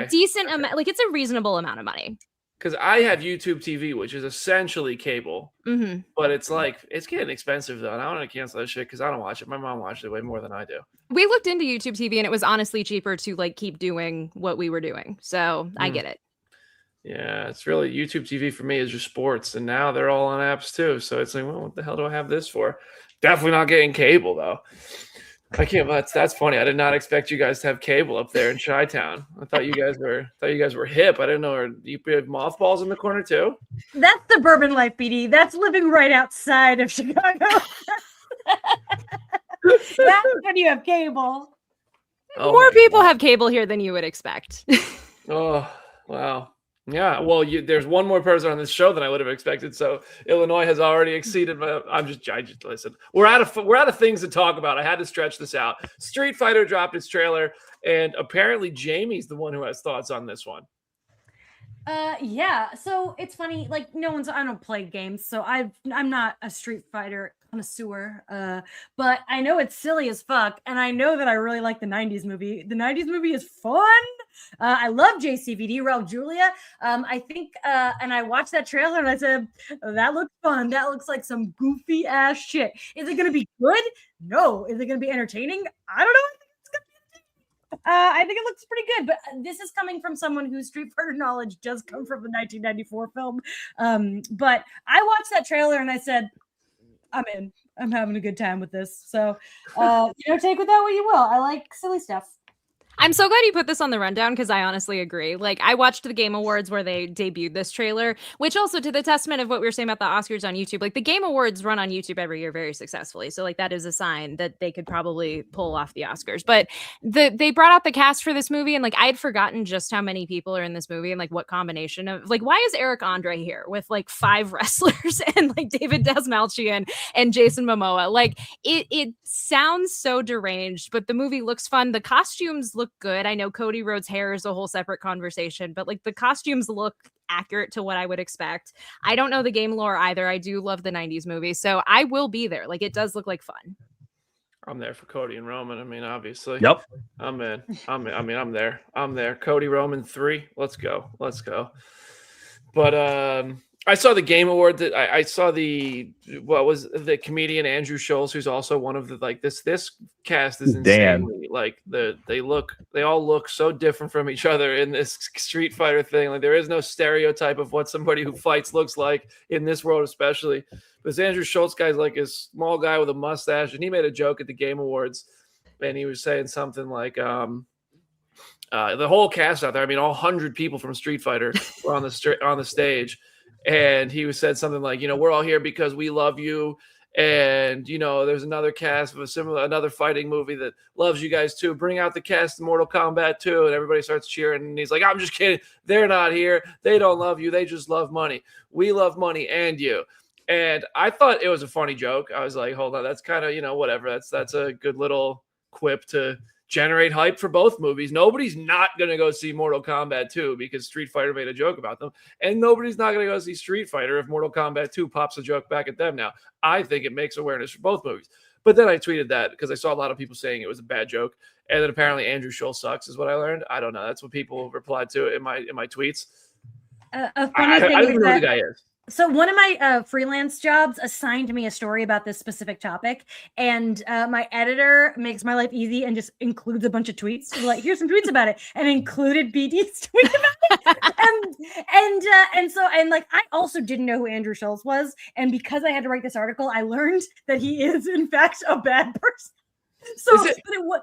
decent amount. Like it's a reasonable amount of money. Because I have YouTube TV, which is essentially cable, but it's like it's getting expensive though, and I want to cancel that shit because I don't watch it. My mom watches it way more than I do. We looked into YouTube TV, and it was honestly cheaper to like keep doing what we were doing. So I get it. Yeah, it's really YouTube TV for me is just sports, and now they're all on apps too. So it's like, well, what the hell do I have this for? Definitely not getting cable though. I can't. That's funny. I did not expect you guys to have cable up there in Chi-Town. I thought you guys were hip. I didn't know. You have mothballs in the corner too. That's the bourbon life, BD. That's living right outside of Chicago. That's when you have cable. More people have cable here than you would expect. Oh wow. Yeah, well, there's one more person on this show than I would have expected. So Illinois has already exceeded my. I just listen. We're out of things to talk about. I had to stretch this out. Street Fighter dropped its trailer, and apparently Jamie's the one who has thoughts on this one. Yeah. So it's funny. Like I don't play games, so I'm not a Street Fighter connoisseur, but I know it's silly as fuck, and I know that I really like the 90s movie. The 90s movie is fun. I love JCVD, Raul Julia. I think, and I watched that trailer and I said, that looks fun. That looks like some goofy ass shit. Is it going to be good? No. Is it going to be entertaining? I don't know. I think it looks pretty good, but this is coming from someone whose Street Fighter knowledge does come from the 1994 film. But I watched that trailer and I said, I'm in. I'm having a good time with this. So, take with that what you will. I like silly stuff. I'm so glad you put this on the rundown because I honestly agree. Like, I watched the Game Awards where they debuted this trailer, which also to the testament of what we were saying about the Oscars on YouTube, like the Game Awards run on YouTube every year very successfully. So like that is a sign that they could probably pull off the Oscars. But they brought out the cast for this movie and like I had forgotten just how many people are in this movie and like what combination of like, why is Eric Andre here with like 5 wrestlers and like David Dastmalchian and Jason Momoa? Like it sounds so deranged, but the movie looks fun. The costumes look good. I know Cody Rhodes' hair is a whole separate conversation, but like the costumes look accurate to what I would expect. I don't know the game lore either. I do love the 90s movie, so I will be there. Like it does look like fun. I'm there for Cody and Roman. I mean, obviously. Yep. I'm in. I'm there. I'm there. Cody Roman 3. Let's go. But I saw the Game Award that I saw the comedian Andrew Schultz, who's also one of the like this cast is insanely like they all look so different from each other in this Street Fighter thing. Like there is no stereotype of what somebody who fights looks like in this world, especially. But this Andrew Schultz guy's like a small guy with a mustache, and he made a joke at the Game Awards, and he was saying something like the whole cast out there. I mean, all 100 people from Street Fighter were on the stage. And he said something like, we're all here because we love you. And, there's another cast of another fighting movie that loves you guys too. Bring out the cast of Mortal Kombat 2. And everybody starts cheering. And he's like, I'm just kidding. They're not here. They don't love you. They just love money. We love money and you. And I thought it was a funny joke. I was like, hold on. That's kind of, whatever. That's a good little quip to generate hype for both movies. Nobody's not going to go see Mortal Kombat 2 because Street Fighter made a joke about them. And nobody's not going to go see Street Fighter if Mortal Kombat 2 pops a joke back at them now. I think it makes awareness for both movies. But then I tweeted that because I saw a lot of people saying it was a bad joke. And then apparently Andrew Schultz sucks is what I learned. I don't know. That's what people replied to in my tweets. A funny thing I don't even know who the guy is. So one of my freelance jobs assigned me a story about this specific topic, and my editor makes my life easy and just includes a bunch of tweets. So like, here's some tweets about it, and included BD's tweet about it. and like I also didn't know who Andrew Schultz was, and because I had to write this article, I learned that he is in fact a bad person. So but it was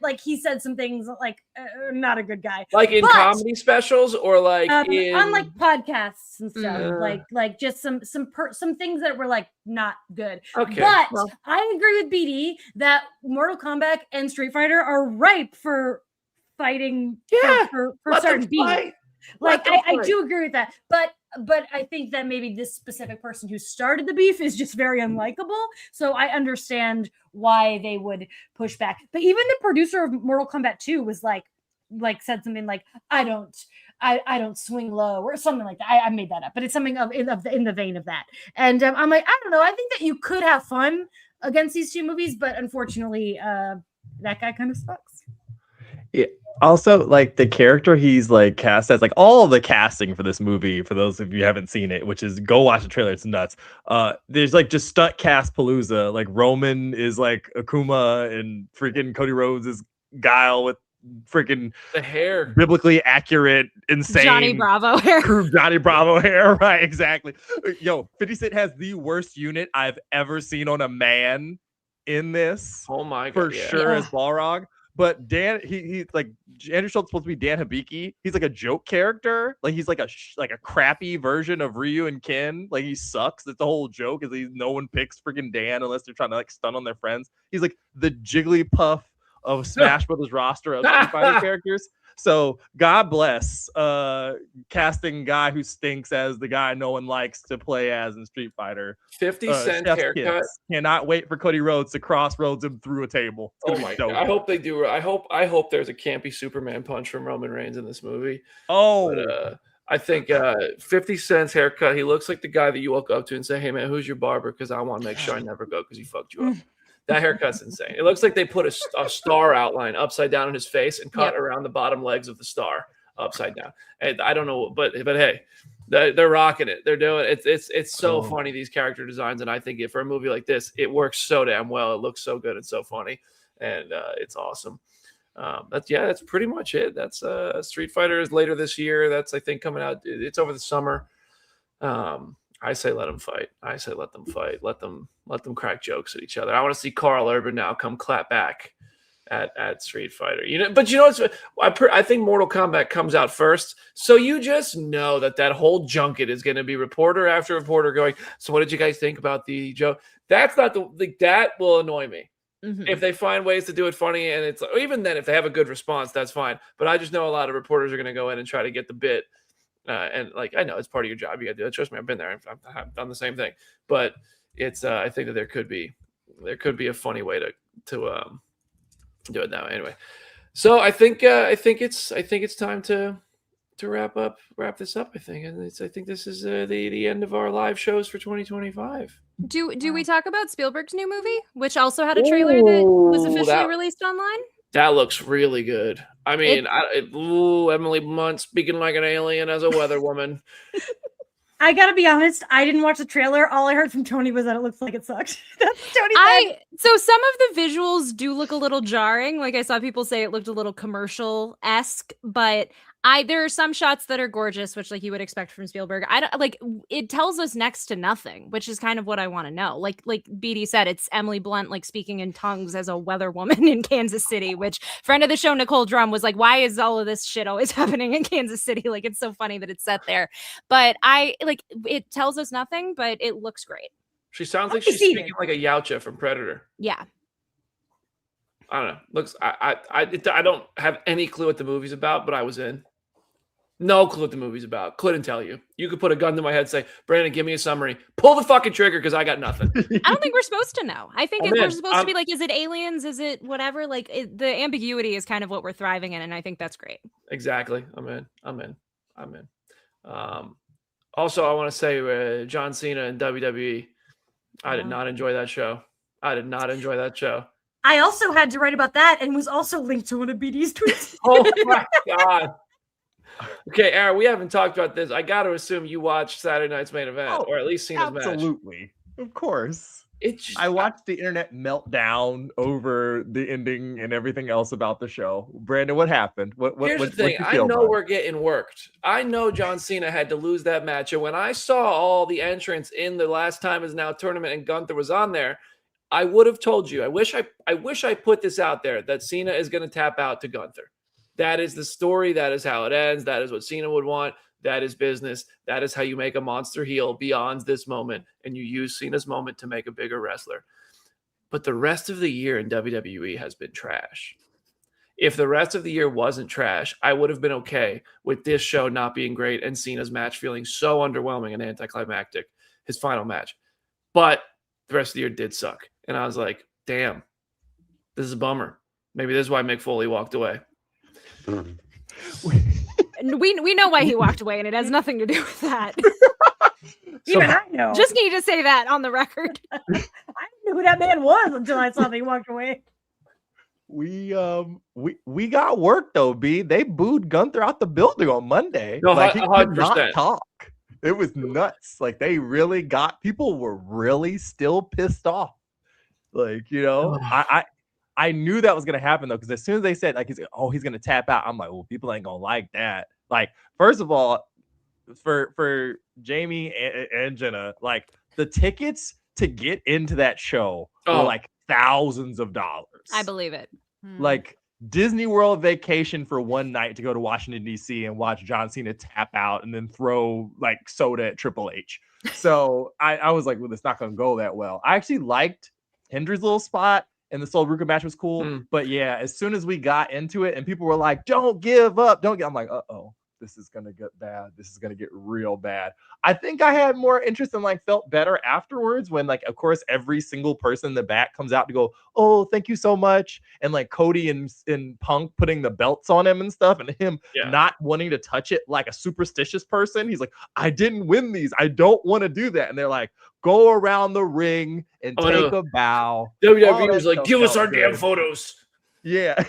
like he said some things like not a good guy, like in comedy specials or like on like podcasts and stuff, like just some things that were like not good. Okay, but I agree with BD that Mortal Kombat and Street Fighter are ripe for fighting. For certain beats. Like I do agree with that, but I think that maybe this specific person who started the beef is just very unlikable. So I understand why they would push back. But even the producer of Mortal Kombat 2 was like said something like, I don't swing low or something like that. I made that up, but it's something in the vein of that. And I'm like, I don't know. I think that you could have fun against these two movies, but unfortunately, that guy kind of sucks. Yeah. Also, like the character he's like cast as, like all the casting for this movie, for those of you who haven't seen it, which is go watch the trailer, it's nuts. There's like just stunt cast palooza. Like Roman is like Akuma, and freaking Cody Rhodes is Guile with freaking the hair, biblically accurate, insane Johnny Bravo hair. Johnny Bravo hair, right? Exactly. Yo, 50 Cent has the worst unit I've ever seen on a man in this. Oh my god, for sure, as Balrog. But Dan, he's like Andrew Schultz supposed to be Dan Hibiki. He's like a joke character. Like he's like a crappy version of Ryu and Ken. Like he sucks. That's the whole joke. Is no one picks freaking Dan unless they're trying to like stun on their friends. He's like the Jigglypuff of Smash Brothers roster of Street Fighter characters. So God bless casting guy who stinks as the guy no one likes to play as in Street Fighter. 50 Cent haircut. Kids. Cannot wait for Cody Rhodes to crossroads him through a table. Oh my god! I hope they do. I hope there's a campy Superman punch from Roman Reigns in this movie. Oh, I think 50 Cent's haircut. He looks like the guy that you walk up to and say, "Hey man, who's your barber?" Because I want to make sure I never go because he fucked you up. That haircut's insane. It looks like they put a star outline upside down in his face and cut around the bottom legs of the star upside down. And I don't know, but hey, they're rocking it. They're doing it. It's so funny, these character designs, and I think for a movie like this, it works so damn well. It looks so good and so funny, and it's awesome. That's pretty much it. That's Street Fighter is later this year. That's, I think, coming out. It's over the summer. I say let them fight. I say let them fight. Let them crack jokes at each other. I want to see Carl Urban now come clap back at Street Fighter. But I think Mortal Kombat comes out first, so you just know that whole junket is going to be reporter after reporter going, so what did you guys think about the joke? That's not that will annoy me. Mm-hmm. If they find ways to do it funny, and it's even then, if they have a good response, that's fine. But I just know a lot of reporters are going to go in and try to get the bit. And I know it's part of your job. You got to do it. Trust me, I've been there. I've done the same thing. But it's I think that there could be a funny way to do it now. Anyway, so I think it's time to wrap this up. I think this is the end of our live shows for 2025. Do we talk about Spielberg's new movie, which also had a trailer that was officially released online? That looks really good. I mean, Emily Blunt speaking like an alien as a weather woman. I gotta be honest, I didn't watch the trailer. All I heard from Tony was that it looks like it sucked. That's Tony said. So some of the visuals do look a little jarring. Like, I saw people say it looked a little commercial-esque, but there are some shots that are gorgeous, which like you would expect from Spielberg. It tells us next to nothing, which is kind of what I want to know. Like BD said, it's Emily Blunt like speaking in tongues as a weather woman in Kansas City, which friend of the show Nicole Drum was like, why is all of this shit always happening in Kansas City? Like, it's so funny that it's set there. But it tells us nothing, but it looks great. She sounds like she's speaking like a Yautja from Predator. Yeah. I don't know. Looks. I don't have any clue what the movie's about, but I was in. No clue what the movie's about. Couldn't tell you. You could put a gun to my head, say, Brandon, give me a summary. Pull the fucking trigger because I got nothing. I don't think we're supposed to know. I think we're supposed to be like, is it aliens? Is it whatever? Like, the ambiguity is kind of what we're thriving in, and I think that's great. Exactly. I'm in. Also, I want to say John Cena and WWE. I did not enjoy that show. I also had to write about that and was also linked to one of BD's tweets. Oh my God. Okay, Aaron, we haven't talked about this. I got to assume you watched Saturday night's main event, or at least seen his match. Absolutely. Of course. I watched the internet melt down over the ending and everything else about the show. Brandon, what happened? Here's the thing. I know we're getting worked. I know John Cena had to lose that match. And when I saw all the entrants in the Last Time Is Now tournament and Gunther was on there, I would have told you. I wish I put this out there that Cena is going to tap out to Gunther. That is the story. That is how it ends. That is what Cena would want. That is business. That is how you make a monster heel beyond this moment, and you use Cena's moment to make a bigger wrestler. But the rest of the year in WWE has been trash. If the rest of the year wasn't trash, I would have been okay with this show not being great and Cena's match feeling so underwhelming and anticlimactic, his final match. But the rest of the year did suck. And I was like, damn, this is a bummer. Maybe this is why Mick Foley walked away. We know why he walked away, and it has nothing to do with that. Even I know. Just need to say that on the record. I didn't know who that man was until I saw that he walked away. We got work though, B. They booed Gunther out the building on Monday. No, like, he could 100%. not talk. It was nuts. Like, they really people were really still pissed off. Like, I knew that was gonna happen though, because as soon as they said like he's gonna tap out, I'm like, well, people ain't gonna like that. Like, first of all, for Jamie and Jenna, like, the tickets to get into that show were like thousands of dollars. I believe it. Like, Disney World vacation for one night to go to Washington, D.C. and watch John Cena tap out and then throw like soda at Triple H. So I was like, well, it's not going to go that well. I actually liked Hendry's little spot and the Sol Ruka match was cool. But yeah, as soon as we got into it and people were like, don't give up, I'm like, uh-oh. this is gonna get bad. This is gonna get real bad. I think I had more interest and like felt better afterwards when like, of course, every single person in the back comes out to go, oh, thank you so much. And like Cody and Punk putting the belts on him and stuff, and him not wanting to touch it like a superstitious person. He's like, I didn't win these. I don't want to do that. And they're like, go around the ring and take a bow. WWE was like, give us our damn photos. Yeah.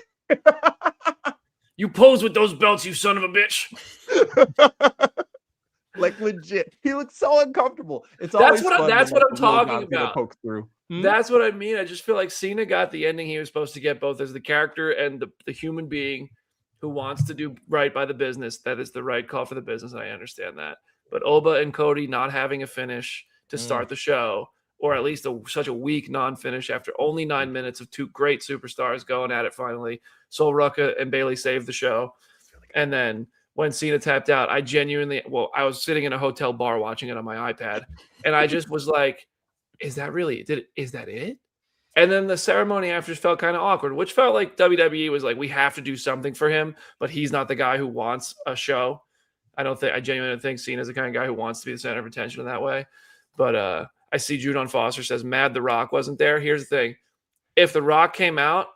You pose with those belts, you son of a bitch. Like legit, he looks so uncomfortable. It's that's what I'm talking about. Poke through. That's what I mean. I just feel like Cena got the ending he was supposed to get, both as the character and the human being who wants to do right by the business. That is the right call for the business, and I understand that. But Oba and Cody not having a finish to start the show, or at least such a weak non-finish after only 9 minutes of two great superstars going at it finally. Sol Ruca and Bayley saved the show. And then when Cena tapped out, I was sitting in a hotel bar watching it on my iPad, and I just was like, is that it? And then the ceremony after felt kind of awkward, which felt like WWE was like, we have to do something for him, but he's not the guy who wants a show. I genuinely think Cena's the kind of guy who wants to be the center of attention in that way. But I see Judon Foster says, mad The Rock wasn't there. Here's the thing. If The Rock came out,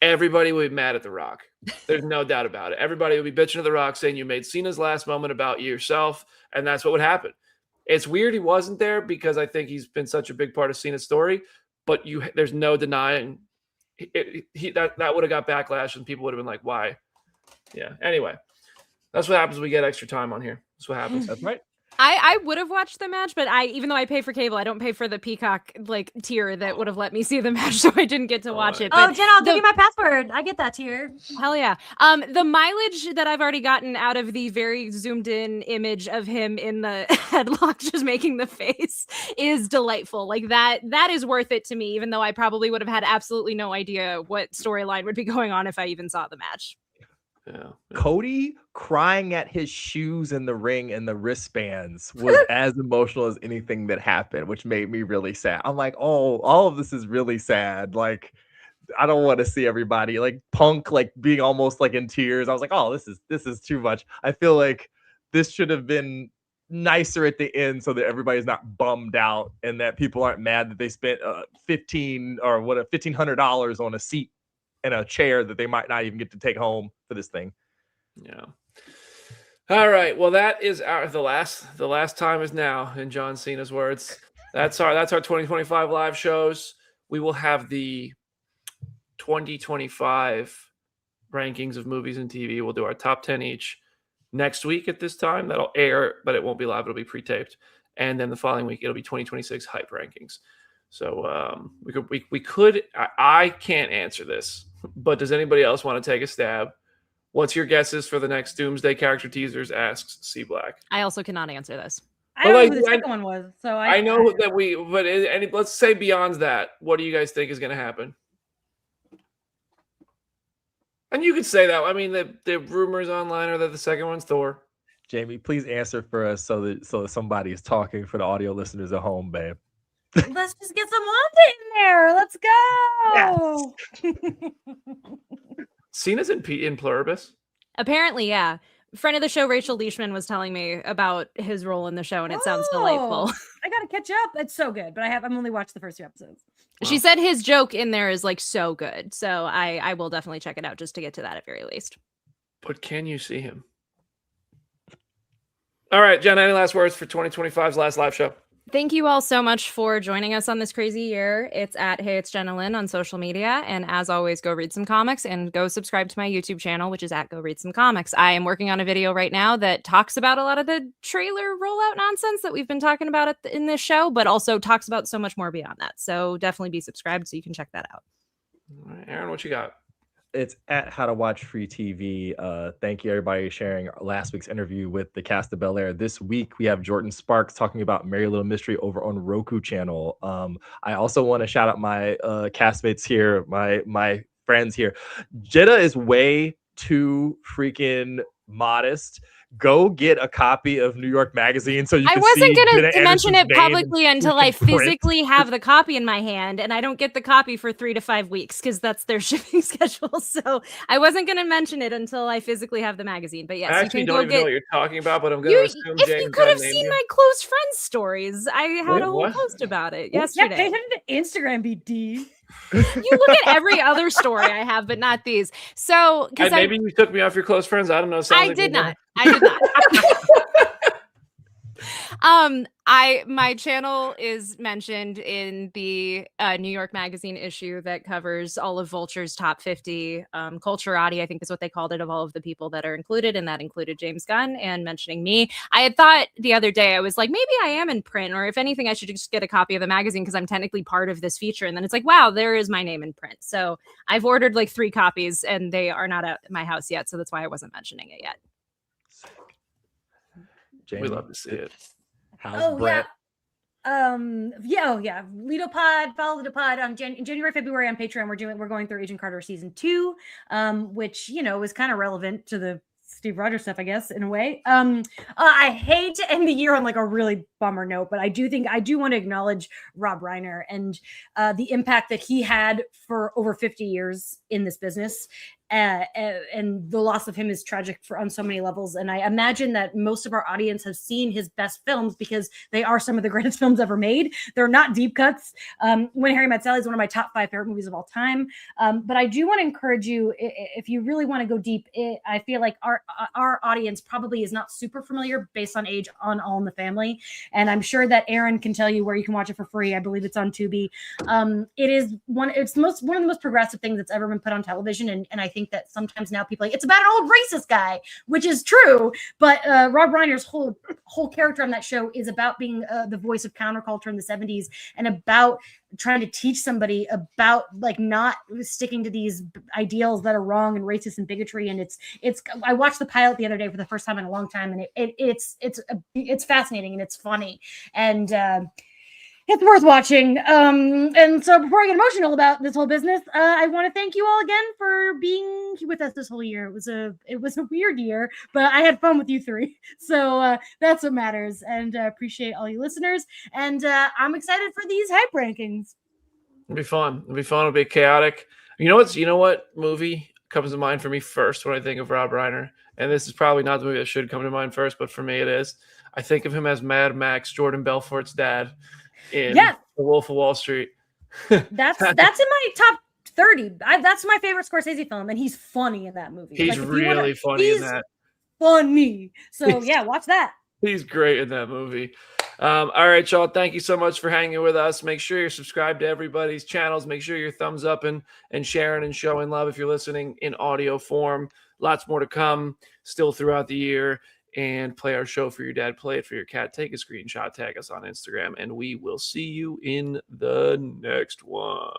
everybody would be mad at The Rock. There's no doubt about it. Everybody would be bitching at The Rock saying you made Cena's last moment about yourself, and that's what would happen. It's weird he wasn't there because I think he's been such a big part of Cena's story, but there's no denying that would have got backlash and people would have been like, why? Yeah. Anyway, that's what happens when we get extra time on here. That's what happens. That's right. I would have watched the match, but even though I pay for cable, I don't pay for the Peacock like tier that would have let me see the match, so I didn't get to watch it. But Jen, I'll give you my password. I get that tier. Hell yeah. The mileage that I've already gotten out of the very zoomed in image of him in the headlock just making the face is delightful. Like that is worth it to me, even though I probably would have had absolutely no idea what storyline would be going on if I even saw the match. Yeah. Cody crying at his shoes in the ring and the wristbands was as emotional as anything that happened, which made me really sad. I'm like, oh, all of this is really sad. Like, I don't want to see everybody like Punk like being almost like in tears. I was like, oh, this is too much. I feel like this should have been nicer at the end so that everybody's not bummed out and that people aren't mad that they spent $1,500 on a seat and a chair that they might not even get to take home for this thing. Yeah. All right. Well, that is the last time is now, in John Cena's words. That's our 2025 live shows. We will have the 2025 rankings of movies and TV. We'll do our top 10 each next week at this time. That'll air, but it won't be live. It'll be pre-taped. And then the following week, it'll be 2026 hype rankings. So we could. I can't answer this, but does anybody else want to take a stab? What's your guesses for the next Doomsday character teasers? Asks C Black. I also cannot answer this. I don't know who the second one was, so I know that let's say beyond that, what do you guys think is going to happen? And you could say that. I mean, the rumors online are that the second one's Thor. Jamie, please answer for us so that somebody is talking for the audio listeners at home, babe. Let's just get some Wanda in there. Let's go. Yes. Cena's in Pluribus? Apparently, yeah. Friend of the show, Rachel Leishman, was telling me about his role in the show, and it sounds delightful. I gotta catch up. It's so good, but I've only watched the first 2 episodes. Wow. She said his joke in there is like so good, so I will definitely check it out just to get to that at very least. But can you see him? All right, Jen, any last words for 2025's last live show? Thank you all so much for joining us on this crazy year. It's at Hey It's Jenna Lynn on social media. And as always, go read some comics and go subscribe to my YouTube channel, which is at Go Read Some Comics. I am working on a video right now that talks about a lot of the trailer rollout nonsense that we've been talking about in this show, but also talks about so much more beyond that. So definitely be subscribed so you can check that out. All right, Aaron, what you got? It's at How to Watch Free TV. Thank you, everybody, sharing last week's interview with the cast of Bel Air. This week, we have Jordan Sparks talking about Merry Little Mystery over on Roku channel. I also want to shout out my castmates here, my friends here. Jeddah is way too freaking modest go get a copy of New York Magazine so you I can wasn't see going Jenna to mention Anderson's it name publicly in until I print. physically have the copy in my hand, and I don't get the copy for 3 to 5 weeks because that's their shipping schedule. So I wasn't going to mention it until I physically have the magazine. But yes, I you actually can don't go even know get. what you're talking about, but I'm going to assume If James you could Gunn have named seen you. my close friends stories, I had Wait, a whole what? post about it Yeah, yesterday. pay attention to Instagram, BD. You look at every other story I have, but not these. So because Maybe you took me off your close friends. I don't know. Sounds I like did we're- not. I did not. My channel is mentioned in the New York Magazine issue that covers all of Vulture's top 50 culturati, I think is what they called it, of all of the people that are included, and that included James Gunn and mentioning me. I had thought the other day, I was like, maybe I am in print, or if anything, I should just get a copy of the magazine because I'm technically part of this feature. And then it's like, wow, there is my name in print. So I've ordered like 3 copies and they are not at my house yet. So that's why I wasn't mentioning it yet. Jamie, We love to see it. How's Brett? Lido Pod, follow Lido Pod on January, February on Patreon. We're going through Agent Carter season 2, which is kind of relevant to the Steve Rogers stuff, I guess, in a way. I hate to end the year on like a really bummer note, but I do want to acknowledge Rob Reiner and the impact that he had for over 50 years in this business. And the loss of him is tragic on so many levels. And I imagine that most of our audience have seen his best films because they are some of the greatest films ever made. They're not deep cuts. When Harry Met Sally is one of my top 5 favorite movies of all time. But I do want to encourage you, if you really want to go deep, I feel like our audience probably is not super familiar based on age on All in the Family. And I'm sure that Aaron can tell you where you can watch it for free. I believe it's on Tubi. It's one of the most progressive things that's ever been put on television. And I think that sometimes now people are like, it's about an old racist guy, which is true. But Rob Reiner's whole character on that show is about being the voice of counterculture in the 70s and about trying to teach somebody about like not sticking to these ideals that are wrong and racist and bigotry. And it's I watched the pilot the other day for the first time in a long time, and it's fascinating and it's funny, and it's worth watching. And so before I get emotional about this whole business, I want to thank you all again for being with us this whole year. It was a weird year, but I had fun with you 3. So that's what matters. And appreciate all you listeners. And I'm excited for these hype rankings. It'll be fun. It'll be chaotic. You know what movie comes to mind for me first when I think of Rob Reiner? And this is probably not the movie that should come to mind first, but for me it is. I think of him as Mad Max, Jordan Belfort's dad in The Wolf of Wall Street. That's in my top 30. That's my favorite Scorsese film, and he's funny in that movie. He's really funny in that. Funny. So yeah, watch that. He's great in that movie. All right, y'all. Thank you so much for hanging with us. Make sure you're subscribed to everybody's channels. Make sure you're thumbs up and sharing and showing love if you're listening in audio form. Lots more to come still throughout the year. And play our show for your dad. Play it for your cat. Take a screenshot. Tag us on Instagram. And we will see you in the next one.